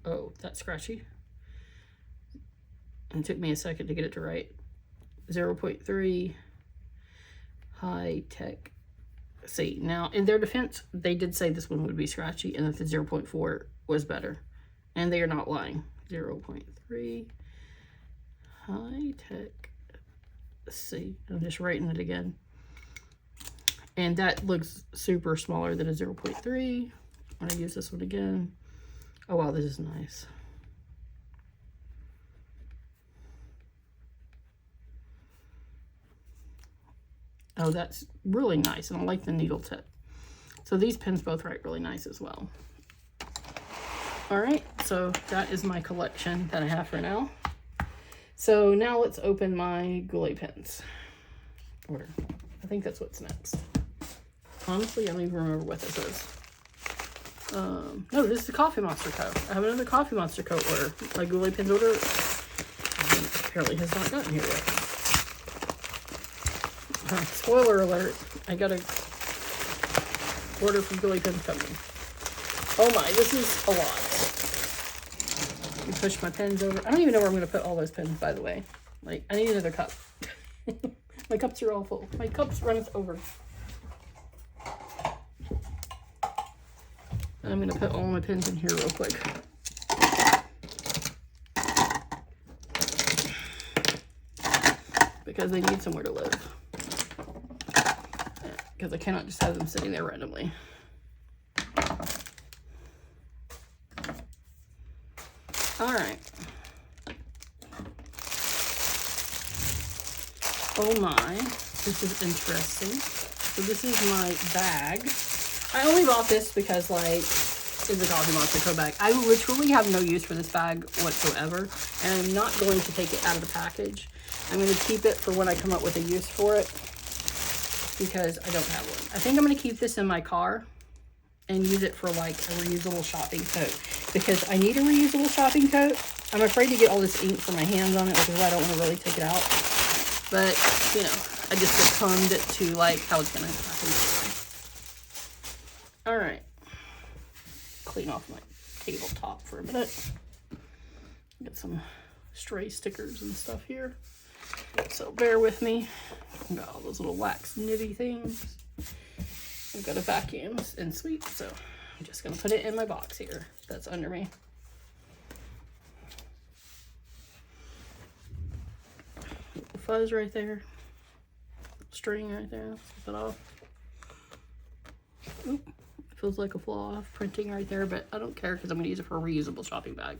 Oh, that's scratchy. And it took me a second to get it to write. 0.3 Hi-Tec-C. Now, in their defense, they did say this one would be scratchy and that the 0.4 was better. And they are not lying. 0.3 Hi-Tec-C. I'm just writing it again. And that looks super smaller than a 0.3. I'm gonna use this one again. Oh wow, this is nice. Oh, that's really nice, and I like the needle tip. So these pens both write really nice as well. All right, so that is my collection that I have for now. So now let's open my Goulet pens. Order. I think that's what's next. Honestly, I don't even remember what this is. No, this is the Coffee Monster Co. I have another Coffee Monster Co. order. My Goulet pens order apparently has not gotten here yet. Spoiler alert, I got a order from Goulet pens coming. Oh my, this is a lot. Let me push my pens over. I don't even know where I'm going to put all those pens, by the way. Like, I need another cup. My cups are all full. My cups runneth over. And I'm going to put all my pens in here real quick. Because they need somewhere to live. Because I cannot just have them sitting there randomly. All right. Oh my, this is interesting. So this is my bag. I only bought this because, like, it's a Coffee Monster Co. bag. I literally have no use for this bag whatsoever, and I'm not going to take it out of the package. I'm going to keep it for when I come up with a use for it, because I don't have one. I think I'm going to keep this in my car and use it for, like, a reusable shopping coat, because I need a reusable shopping coat. I'm afraid to get all this ink from my hands on it, which is why I don't want to really take it out. But, you know, I just succumbed to, like, how it's going to happen anyway. All right. Clean off my tabletop for a minute. Get some stray stickers and stuff here. So bear with me. I've got all those little wax nitty things. I've got a vacuum and sweep, so I'm just gonna put it in my box here that's under me. Little fuzz right there. String right there. Flip it off. Oop. Feels like a flaw of printing right there, but I don't care because I'm going to use it for a reusable shopping bag.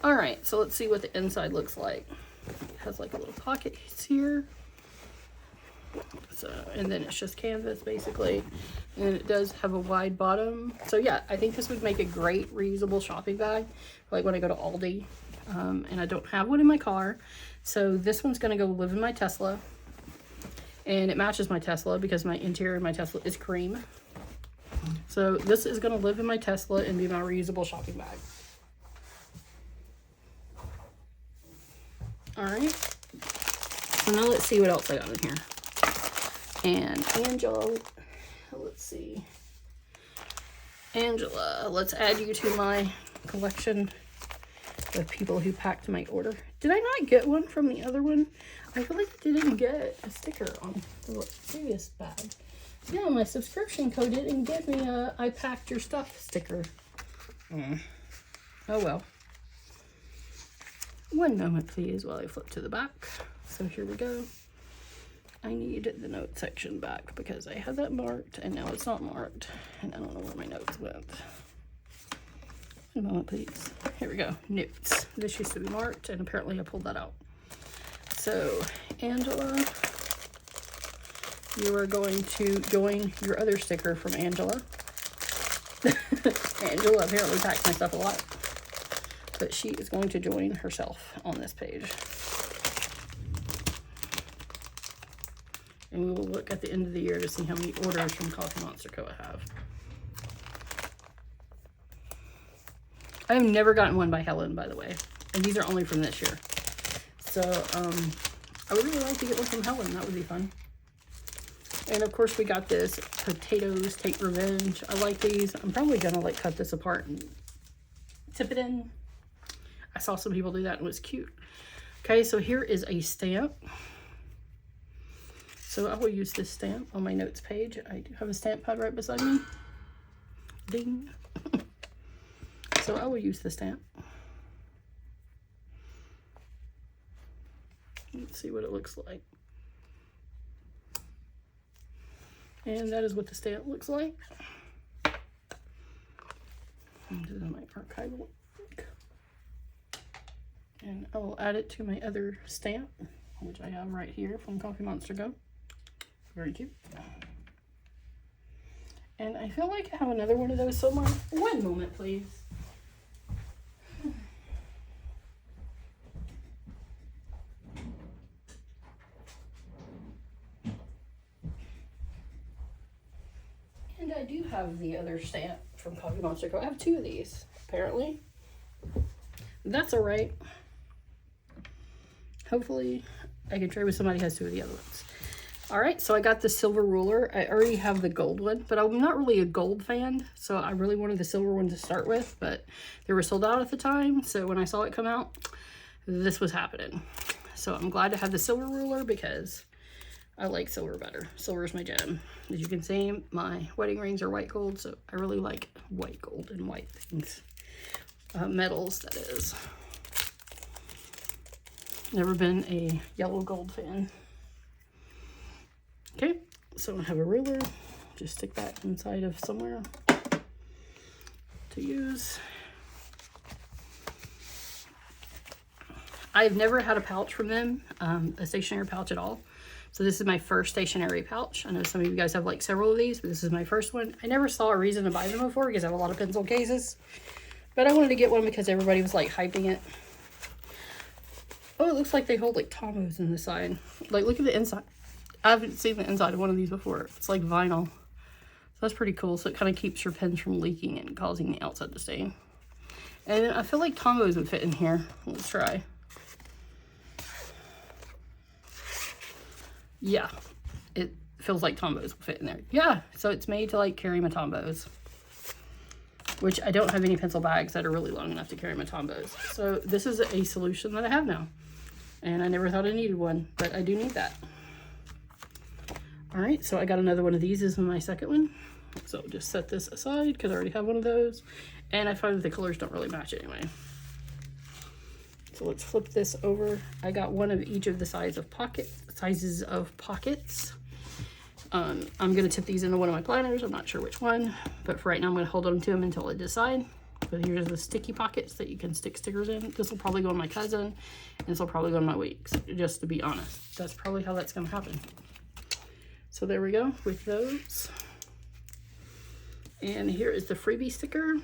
All right, so let's see what the inside looks like. It has like a little pocket here. So, and then it's just canvas basically. And it does have a wide bottom. So yeah, I think this would make a great reusable shopping bag. Like when I go to Aldi, and I don't have one in my car. So this one's going to go live in my Tesla. And it matches my Tesla because my interior of my Tesla is cream. So this is going to live in my Tesla and be my reusable shopping bag. All right. So now let's see what else I got in here. And Angela, let's see. Angela, let's add you to my collection of people who packed my order. Did I not get one from the other one? I feel like I didn't get a sticker on the previous bag. Yeah, my subscription code didn't give me a I packed your stuff sticker. Oh well. One moment please while I flip to the back. So here we go. I need the note section back because I had that marked and now it's not marked. And I don't know where my notes went. One moment please. Here we go. Notes. This used to be marked and apparently I pulled that out. So Angela, you are going to join your other sticker from Angela. Angela apparently packs my stuff a lot. But she is going to join herself on this page. And we will look at the end of the year to see how many orders from Coffee Monster Co. I have. I have never gotten one by Helen, by the way. And these are only from this year. So, I would really like to get one from Helen. That would be fun. And of course we got this Potatoes Take Revenge. I like these. I'm probably gonna like cut this apart and tip it in. I saw some people do that and it was cute. Okay, so here is a stamp. So I will use this stamp on my notes page. I do have a stamp pad right beside me. Ding. So I will use the stamp. Let's see what it looks like. And that is what the stamp looks like. And this is my archival link. And I will add it to my other stamp, which I have right here from Coffee Monster Go. Very cute. And I feel like I have another one of those somewhere. One moment, please. And I do have the other stamp from Coffee Monster Co. I have two of these, apparently. That's all right. Hopefully I can trade with somebody who has two of the other ones. All right, so I got the silver ruler. I already have the gold one, but I'm not really a gold fan, so I really wanted the silver one to start with, but they were sold out at the time, so when I saw it come out, this was happening. So I'm glad to have the silver ruler because I like silver better. Silver is my gem. As you can see, my wedding rings are white gold, so I really like white gold and white things. Metals, that is. Never been a yellow gold fan. Okay, so I have a ruler. Just stick that inside of somewhere to use. I've never had a pouch from them, a stationary pouch at all. So this is my first stationary pouch. I know some of you guys have like several of these, but this is my first one. I never saw a reason to buy them before because I have a lot of pencil cases. But I wanted to get one because everybody was like hyping it. Oh, it looks like they hold like Tomos in the side. Like, look at the inside. I haven't seen the inside of one of these before. It's like vinyl. So that's pretty cool. So it kind of keeps your pens from leaking and causing the outside to stain. And I feel like Tomos would fit in here. Let's try. Yeah, it feels like Tomos would fit in there. Yeah, so it's made to like carry my Tomos. Which I don't have any pencil bags that are really long enough to carry my Tomos. So this is a solution that I have now. And I never thought I needed one, but I do need that. All right, so I got another one of these. This is my second one. So just set this aside because I already have one of those. And I find that the colors don't really match anyway. So let's flip this over. I got one of each of the sizes of pockets. I'm gonna tip these into one of my planners. I'm not sure which one, but for right now I'm gonna hold on to them until I decide. But here's the sticky pockets that you can stick stickers in. This will probably go on my cousin, and this will probably go on my weeks, just to be honest. That's probably how that's gonna happen. So there we go with those. And here is the freebie sticker.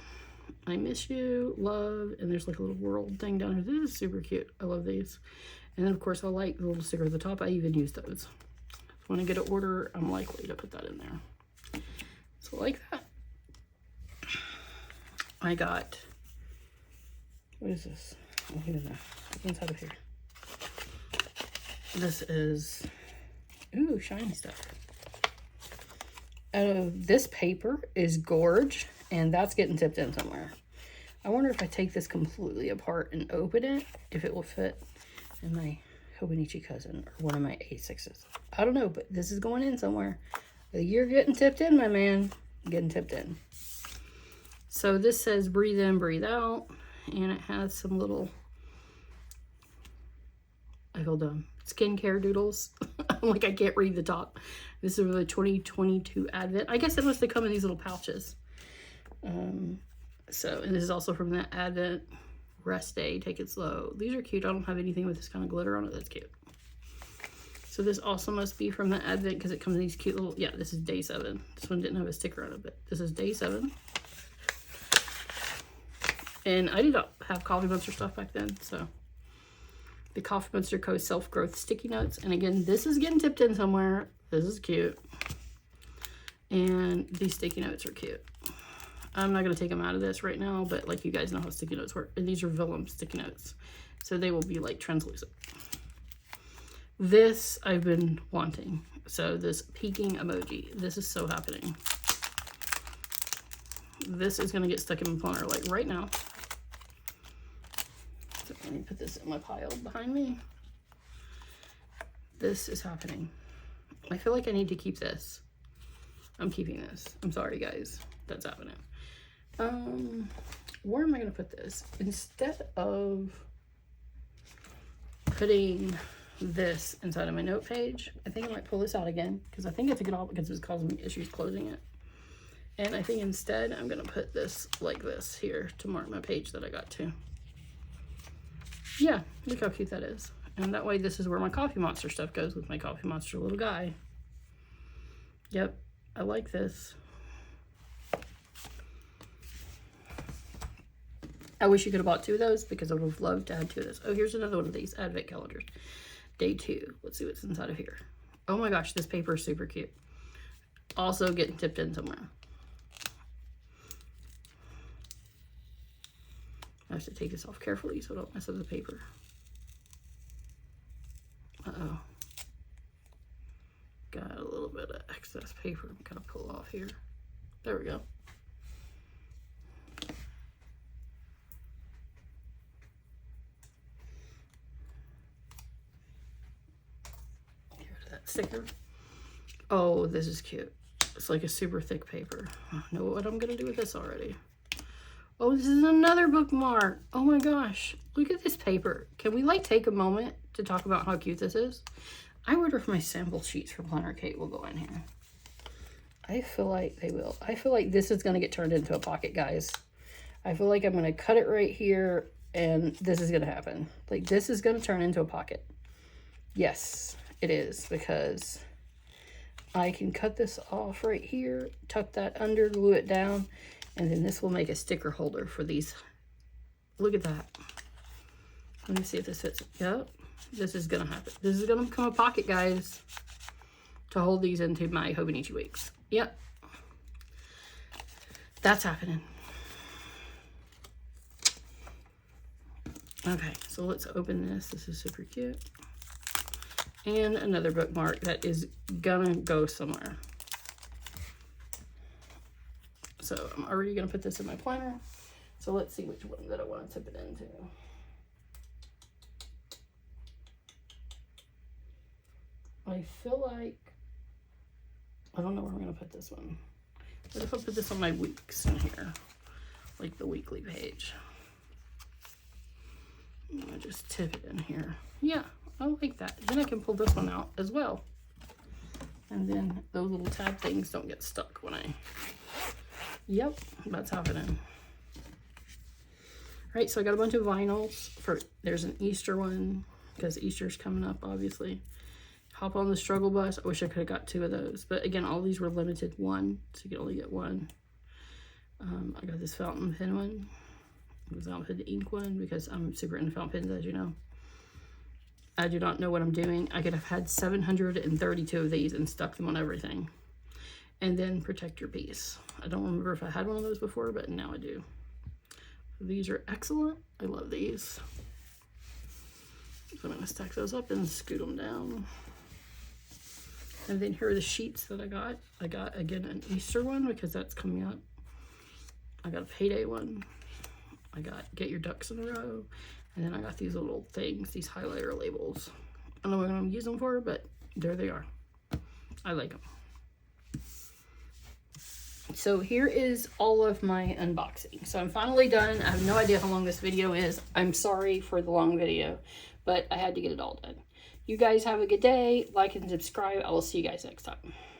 I miss you, love, and there's like a little world thing down here. This is super cute. I love these. And then of course I like the little sticker at the top. I even use those. When I get an order, I'm likely to put that in there. So like that. I got, what is this? I don't know. What's inside of here? This is, ooh, shiny stuff. This paper is Gorge, and that's getting tipped in somewhere. I wonder if I take this completely apart and open it, if it will fit in my Hobonichi Cousin or one of my A6s. I don't know, but this is going in somewhere. You're getting tipped in, my man. Getting tipped in. So this says breathe in, breathe out, and it has some little, hold on, skincare doodles. I'm like, I can't read the top. This is the 2022 Advent. I guess it must have come in these little pouches. So, and this is also from the Advent Rest Day, Take It Slow. These are cute. I don't have anything with this kind of glitter on it. That's cute. So this also must be from the Advent because it comes in these cute little, yeah, this is day 7. This one didn't have a sticker on it, but this is day 7. And I did not have Coffee Monster stuff back then, so. The Coffee Monster Co. Self-Growth Sticky Notes. And again, this is getting tipped in somewhere. This is cute. And these sticky notes are cute. I'm not going to take them out of this right now, but like you guys know how sticky notes work. And these are vellum sticky notes. So they will be like translucent. This I've been wanting. So this peeking emoji. This is so happening. This is going to get stuck in my planner like right now. So let me put this in my pile behind me. This is happening. I feel like I need to keep this. I'm keeping this. I'm sorry, guys. That's happening. Where am I going to put this? Instead of putting this inside of my note page, I think I might pull this out again because I think I took it off because it was causing me issues closing it. And I think instead I'm going to put this like this here to mark my page that I got to. Yeah, look how cute that is. And that way this is where my Coffee Monster stuff goes with my Coffee Monster little guy. Yep, I like this. I wish you could have bought 2 of those because I would have loved to add 2 of those. Oh, here's another one of these Advent calendars. Day 2. Let's see what's inside of here. Oh my gosh, this paper is super cute. Also getting tipped in somewhere. I have to take this off carefully so I don't mess up the paper. Uh-oh. Got a little bit of excess paper I'm gonna pull off here. There we go. Here's that sticker. Oh, this is cute. It's like a super thick paper. I know what I'm gonna do with this already. Oh, this is another bookmark. Oh my gosh. Look at this paper. Can we like take a moment to talk about how cute this is? I wonder if my sample sheets for Planner Kate will go in here. I feel like they will. I feel like this is going to get turned into a pocket, guys. I feel like I'm going to cut it right here and this is going to happen. Like this is going to turn into a pocket. Yes, it is, because I can cut this off right here, tuck that under, glue it down, and then this will make a sticker holder for these. Look at that. Let me see if this fits. Yep, this is gonna happen. This is gonna become a pocket, guys, to hold these into my Hobonichi weeks. Yep, that's happening. Okay, so let's open this. This is super cute. And another bookmark that is gonna go somewhere. So I'm already gonna put this in my planner. So let's see which one that I want to tip it into. I feel like, I don't know where I'm gonna put this one. What if I put this on my weeks in here? Like the weekly page. I'm gonna just tip it in here. Yeah, I like that. Then I can pull this one out as well. And then those little tab things don't get stuck when I, yep, that's happening. All right, so I got a bunch of vinyls for, there's an Easter one because Easter's coming up, obviously. Hop on the Struggle Bus. I wish I could have got 2 of those, but again, all these were limited 1, so you can only get 1. I got this fountain pen one, the fountain pen ink one, because I'm super into fountain pens, as you know. I do not know what I'm doing. I could have had 732 of these and stuck them on everything. And then Protect Your Peace. I don't remember if I had one of those before, but now I do. These are excellent. I love these. So I'm going to stack those up and scoot them down. And then here are the sheets that I got. I got, again, an Easter one because that's coming up. I got a payday one. I got Get Your Ducks in a Row. And then I got these little things, these highlighter labels. I don't know what I'm going to use them for, but there they are. I like them. So here is all of my unboxing. So I'm finally done. I have no idea how long this video is. I'm sorry for the long video, but I had to get it all done. You guys have a good day. Like and subscribe. I will see you guys next time.